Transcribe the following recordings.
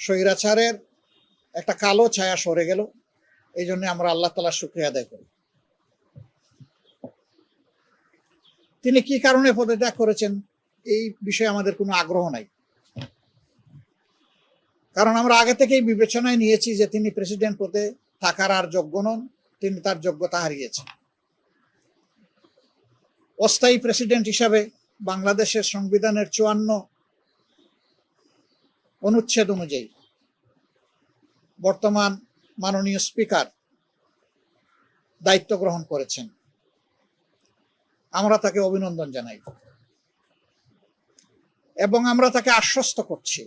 স্বৈরাচারের একটা কালো ছায়া সরে গেল। এই জন্য আমরা আল্লাহ তাআলার শুকরিয়া আদায় করি। তিনি কি কারণে পদত্যাগ করেছেন এই বিষয়ে আমাদের কোনো আগ্রহ নাই, কারণ আমরা আগে থেকেই বিবেচনায় নিয়েছি যে তিনি প্রেসিডেন্ট পদে থাকার আর যোগ্য নন, তিনি তার যোগ্যতা হারিয়েছেন। অস্থায়ী প্রেসিডেন্ট হিসাবে বাংলাদেশের সংবিধানের 54 অনুচ্ছেদ অনুযায়ী বর্তমান মাননীয় স্পিকার দায়িত্ব গ্রহণ করেছেন। আমরা তাকে অভিনন্দন জানাই এবং আমরা তাকে আশ্বস্ত করছি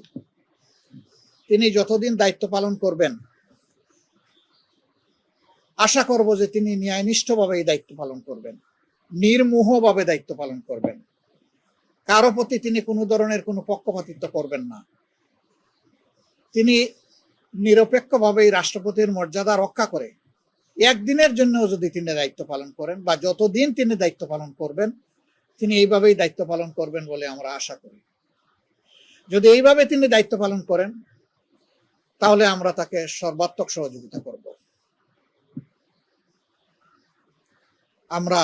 তিনি যতদিন দায়িত্ব পালন করবেন, আশা করব যে তিনি ন্যায়নিষ্ঠভাবে এই দায়িত্ব পালন করবেন, নির্মোহভাবে দায়িত্ব পালন করবেন। কারো প্রতি তিনি কোনো ধরনের কোনো পক্ষপাতিত্ব করবেন না। তিনি নিরপেক্ষভাবে এই রাষ্ট্রপতির মর্যাদা রক্ষা করে একদিনের জন্য যদি তিনি দায়িত্ব পালন করেন বা যতদিন তিনি দায়িত্ব পালন করবেন, তিনি এইভাবেই দায়িত্ব পালন করবেন বলে আমরা আশা করি। যদি এইভাবে তিনি দায়িত্ব পালন করেন তাহলে আমরা তাকে সর্বাত্মক সহযোগিতা করব। আমরা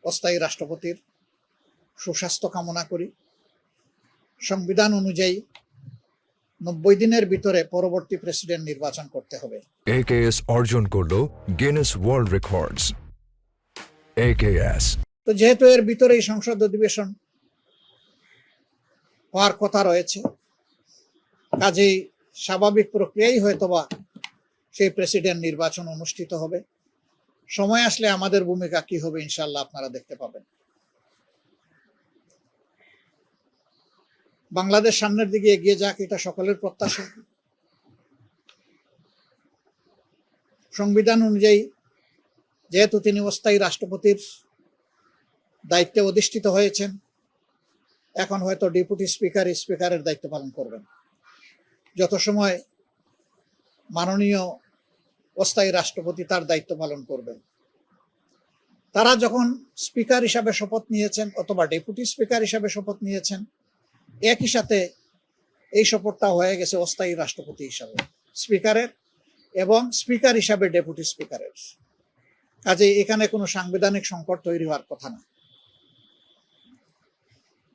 অস্থায়ী রাষ্ট্রপতির সুস্বাস্থ্য কামনা করি। সংবিধান অনুযায়ী 90 দিনের ভিতরে পরবর্তী প্রেসিডেন্ট নির্বাচন করতে হবে। AKS অর্জন করলো গিনেস ওয়ার্ল্ড রেকর্ডস। AKS তো যেহেতু এর ভিতরেই সংসদ অধিবেশন হওয়ার কথা রয়েছে, কাজেই স্বাভাবিক প্রক্রিয়াই হয়তোবা সেই প্রেসিডেন্ট নির্বাচন অনুষ্ঠিত হবে। সময় আসলে আমাদের ভূমিকা কি হবে ইনশাআল্লাহ আপনারা দেখতে পাবেন। বাংলাদেশ সামনের দিকে এগিয়ে যাক, এটা সকলের প্রত্যাশা। সংবিধান অনুযায়ী যেহেতু তিনি অস্থায়ী রাষ্ট্রপতির দায়িত্বে অধিষ্ঠিত হয়েছেন, এখন হয়তো ডেপুটি স্পিকারের দায়িত্ব পালন করবেন। যত সময় মাননীয় অস্থায়ী রাষ্ট্রপতি তার দায়িত্ব পালন করবেন, তারা যখন স্পিকার হিসাবে শপথ নিয়েছেন অথবা ডেপুটি স্পিকার হিসাবে শপথ নিয়েছেন, একই সাথে এই শপথটা হয়ে গেছে অস্থায়ী রাষ্ট্রপতি হিসাবে স্পিকারের এবং স্পিকার হিসাবে ডেপুটি স্পিকারের। কাজেই এখানে কোনো সাংবিধানিক সংকট তৈরি হওয়ার কথা না।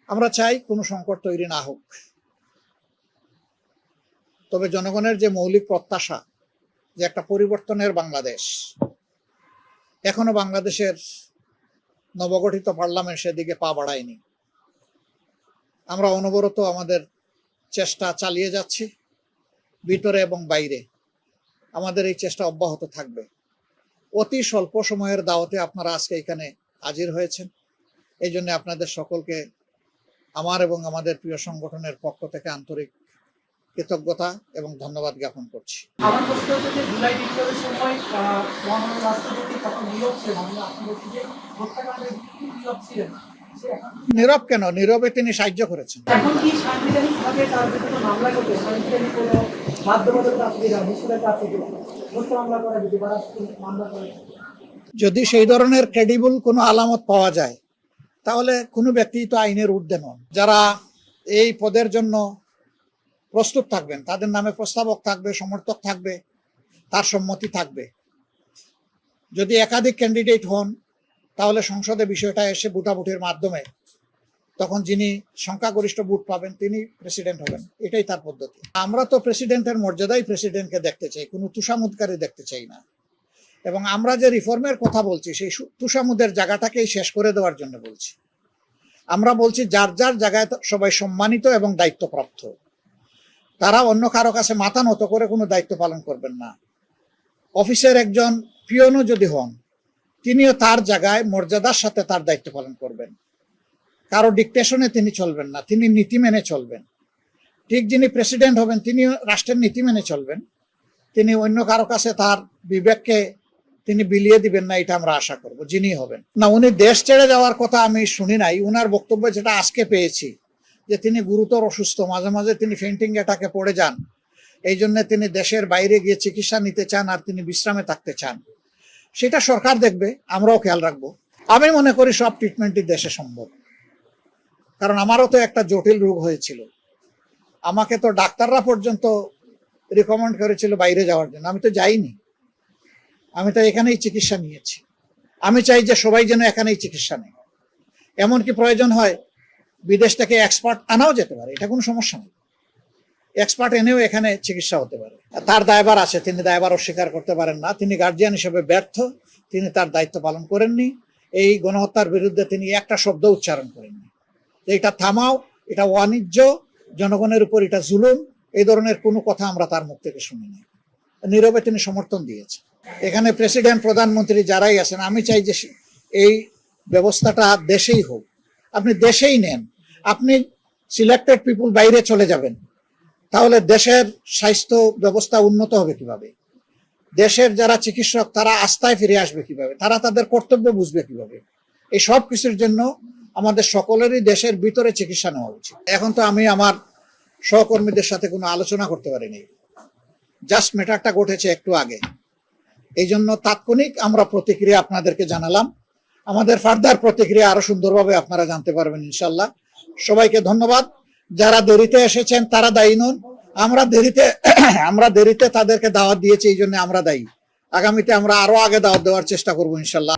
আমরা চাই কোনো সংকট তৈরি না হোক, তবে জনগণের যে মৌলিক প্রত্যাশা যে একটা পরিবর্তনের বাংলাদেশ, এখনো বাংলাদেশের নবগঠিত পার্লামেন্ট সেদিকে পা বাড়ায়নি। আমরা অনবরত আমাদের চেষ্টা চালিয়ে যাচ্ছি, ভিতরে এবং বাইরে আমাদের এই চেষ্টা অব্যাহত থাকবে। অতি স্বল্প সময়ের দাওয়াতে আপনারা আজকে এখানে হাজির হয়েছেন, এই জন্য আপনাদের সকলকে আমার এবং আমাদের প্রিয় সংগঠনের পক্ষ থেকে আন্তরিক কৃতজ্ঞতা এবং ধন্যবাদ জ্ঞাপন করছি। আমার প্রশ্ন হচ্ছে যে জুলাই বিপ্লবের সময় মহামান্য রাষ্ট্রপতি তখন নীরব ছিলেন, হত্যাকাণ্ডের নীরব ছিলেন। নীরব কেন? নীরবে তিনি সাহায্য করেছেন। এখন কি সাংবিধানিকভাবে তার বিরুদ্ধে মামলা করতে সাংবিধানিক কোনো বাধ্যবাধকতা আছে কিনা, নিষেধাজ্ঞা আছে কিনা, হত্যা মামলা করা যদি বা মামলা করে? যদি সেই ধরনের ক্রেডিবল কোনো আলামত পাওয়া যায় তাহলে কোনো ব্যক্তি তো আইনের ঊর্ধ্বে নন। যারা এই পদের জন্য প্রস্তুত থাকবেন তাদের নামে প্রস্তাবক থাকবে, সমর্থক থাকবে, তার সম্মতি থাকবে। যদি একাধিক ক্যান্ডিডেট হন তাহলে সংসদে বিষয়টা এসে ভোটাভুটির মাধ্যমে তখন যিনি সংখ্যাগরিষ্ঠ ভোট পাবেন তিনি প্রেসিডেন্ট হবেন, এটাই তার পদ্ধতি। আমরা তো প্রেসিডেন্টের মর্যাদাই প্রেসিডেন্টকে দেখতে চাই, কোনো তুষামুদকারী দেখতে চাই না। এবং আমরা যে রিফর্মের কথা বলছি সেই তুষামুদের জায়গাটাকেই শেষ করে দেওয়ার জন্য বলছি। আমরা বলছি যার যার জায়গায় সবাই সম্মানিত এবং দায়িত্বপ্রাপ্ত, তারা অন্য কারো কাছে মাথা নত করে কোনো দায়িত্ব পালন করবেন না। অফিসের একজন পিয়নও যদি হন, তিনিও তার জায়গায় মর্যাদার সাথে তার দায়িত্ব পালন করবেন। কারো ডিকটেশনে তিনি চলবেন না, তিনি নীতি মেনে চলবেন। ঠিক যিনি প্রেসিডেন্ট হবেন তিনিও রাষ্ট্রের নীতি মেনে চলবেন, তিনি অন্য কারো কাছে তার বিবেককে তিনি বিলিয়ে দিবেন না, এটা আমরা আশা করব যিনি হবেন। না, উনি দেশ ছেড়ে যাওয়ার কথা আমি শুনি নাই। উনার বক্তব্য যেটা আজকে পেয়েছি যে তিনি গুরুতর অসুস্থ, মাঝে মাঝে তিনি ফেন্টিং অ্যাটাকে পড়ে যান, এই জন্য তিনি দেশের বাইরে গিয়ে চিকিৎসা নিতে চান আর তিনি বিশ্রামে থাকতে চান। সেটা সরকার দেখবে, আমরাও খেয়াল রাখবো। আমি মনে করি সব ট্রিটমেন্টই দেশে সম্ভব, কারণ আমারও তো একটা জটিল রোগ হয়েছিল। আমাকে তো ডাক্তাররা পর্যন্ত রিকমেন্ড করেছিল বাইরে যাওয়ার জন্য। আমি তো যাইনি, আমি তো এখানেই চিকিৎসা নিয়েছি। আমি চাই যে সবাই যেন এখানেই চিকিৎসা নেয়। এমনকি প্রয়োজন হয় বিদেশ থেকে এক্সপার্ট আনাও যেতে পারে, এটা কোনো সমস্যা নেই। এক্সপার্ট এনেও এখানে চিকিৎসা হতে পারে। তার দায়ভার আছে, তিনি দায়ভার অস্বীকার করতে পারেন না। তিনি গার্জিয়ান হিসেবে ব্যর্থ, তিনি তার দায়িত্ব পালন করেননি। এই গণহত্যার বিরুদ্ধে তিনি একটা শব্দ উচ্চারণ করেননি যে এটা থামাও, এটা বাণিজ্য, জনগণের উপর এটা জুলুম, এই ধরনের কোনো কথা আমরা তার মুখ থেকে শুনিনি। নীরবে তিনি সমর্থন দিয়েছেন। এখানে প্রেসিডেন্ট, প্রধানমন্ত্রী যারাই আছেন, আমি চাই যে এই ব্যবস্থাটা দেশেই হোক। আপনি দেশেই নেন, আপনি সিলেক্টেড পিপুল বাইরে চলে যাবেন, তাহলে দেশের স্বাস্থ্য ব্যবস্থা উন্নত হবে কিভাবে? দেশের যারা চিকিৎসক তারা আস্থায় ফিরে আসবে কিভাবে? তারা তাদের কর্তব্য বুঝবে কিভাবে? এই সব কিছুর জন্য আমাদের সকলেরই দেশের ভিতরে চিকিৎসা নেওয়া উচিত। এখন তো আমি আমার সহকর্মীদের সাথে কোনো আলোচনা করতে পারিনি, জাস্ট ম্যাটারটা ঘটেছে একটু আগে, এই জন্য তাৎক্ষণিক আমরা প্রতিক্রিয়া আপনাদেরকে জানালাম। আমাদের ফার্দার প্রতিক্রিয়া আরো সুন্দরভাবে আপনারা জানতে পারবেন ইনশাল্লাহ। সবাইকে ধন্যবাদ। যারা দেরিতে এসেছেন তারা দায়ী নন, আমরা দেরিতে তাদেরকে দাওয়াত দিয়েছি, এই জন্য আমরা দায়ী। আগামীতে আমরা আরো আগে দাওয়াত দেওয়ার চেষ্টা করবো ইনশাল্লাহ।